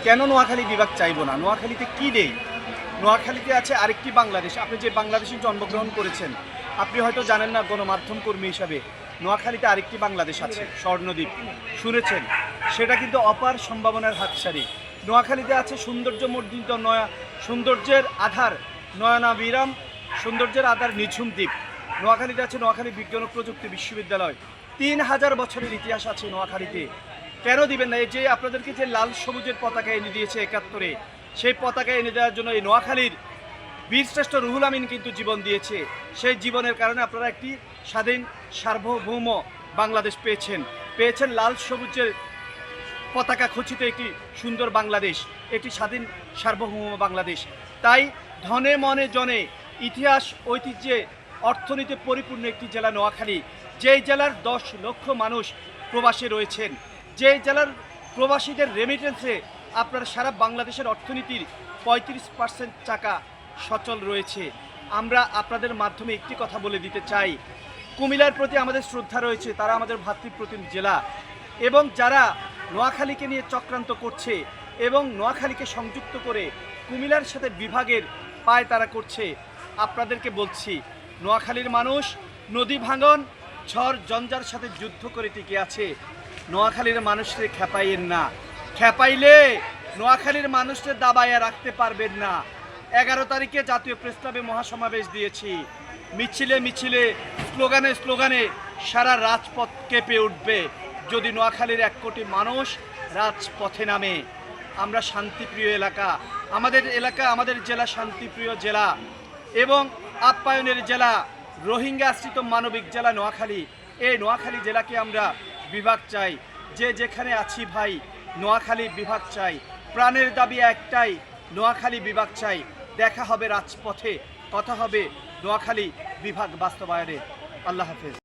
কেন নোয়াখালী বিভাগ চাইবো না? নোয়াখালীতে কি নেই? নোয়াখালীতে আছে আরেকটি বাংলাদেশ। আপনি যে বাংলাদেশে জন্মগ্রহণ করেছেন, আপনি হয়তো জানেন না গণমাধ্যম কর্মী হিসাবে নোয়াখালীতে আরেকটি বাংলাদেশ আছে, স্বর্ণদ্বীপ। শুনেছেন? সেটা কিন্তু অপার সম্ভাবনার হাতছানি। নোয়াখালীতে আছে সৌন্দর্যমণ্ডিত সৌন্দর্যের আধার নয়নাভিরাম, সৌন্দর্যের আধার নিঝুম দ্বীপ। নোয়াখালীতে আছে নোয়াখালী বিজ্ঞান ও প্রযুক্তি বিশ্ববিদ্যালয়। ৩,০০০ বছরের ইতিহাস আছে নোয়াখালীতে। কেন দিবেন না? এই যে আপনাদেরকে যে লাল সবুজের পতাকা এনে দিয়েছে ৭১-এ, সেই পতাকা এনে দেওয়ার জন্য এই নোয়াখালীর বীরশ্রেষ্ঠ রুহুল আমিন কিন্তু জীবন দিয়েছে। সেই জীবনের কারণে আপনারা একটি স্বাধীন সার্বভৌম বাংলাদেশ পেয়েছেন লাল সবুজের পতাকা খচিত একটি সুন্দর বাংলাদেশ, একটি স্বাধীন সার্বভৌম বাংলাদেশ। তাই ধনে মনে জনে ইতিহাস ঐতিহ্যে অর্থনীতি পরিপূর্ণ একটি জেলা নোয়াখালী, যেই জেলার ১০ লক্ষ মানুষ প্রবাসে রয়েছেন, যেই জেলার প্রবাসীদের রেমিটেন্সে আপনার সারা বাংলাদেশের অর্থনীতির ৩৫% টাকা সচল রয়েছে। আমরা আপনাদের মাধ্যমে একটি কথা বলে দিতে চাই, কুমিল্লার প্রতি আমাদের শ্রদ্ধা রয়েছে, তারা আমাদের ভ্রাতৃপ্রতিম জেলা, এবং যারা নোয়াখালীকে নিয়ে চক্রান্ত করছে এবং নোয়াখালীকে সংযুক্ত করে কুমিল্লার সাথে বিভাগের পায় তারা করছে, আপনাদেরকে বলছি নোয়াখালীর মানুষ নদী ভাঙন ঝড় জঞ্জার সাথে যুদ্ধ করে টিকে আছে। নোয়াখালীর মানুষকে খেপাইয়েন না, খেপাইলে নোয়াখালীর মানুষকে দাবাইয়া রাখতে পারবেন না। ১১ তারিখে জাতীয় প্রেস ক্লাবে মহাসমাবেশ দিয়েছি, মিছিলে মিছিলে স্লোগানে স্লোগানে সারা রাজপথ কেঁপে উঠবে যদি নোয়াখালীর ১ কোটি মানুষ রাজপথে নামে। আমরা শান্তিপ্রিয় এলাকা, আমাদের জেলা শান্তিপ্রিয় জেলা এবং আপ্যায়নের জেলা, রোহিঙ্গা আশ্রিত মানবিক জেলা নোয়াখালী। এই নোয়াখালী জেলাকে আমরা বিভাগ চাই। যে যেখানে আছি ভাই, নোয়াখালী বিভাগ চাই। প্রাণের দাবি একটাই, নোয়াখালী বিভাগ চাই। দেখা হবে রাজপথে, কথা হবে নোয়াখালী বিভাগ বাস্তবায়নে। আল্লাহ হাফেজ।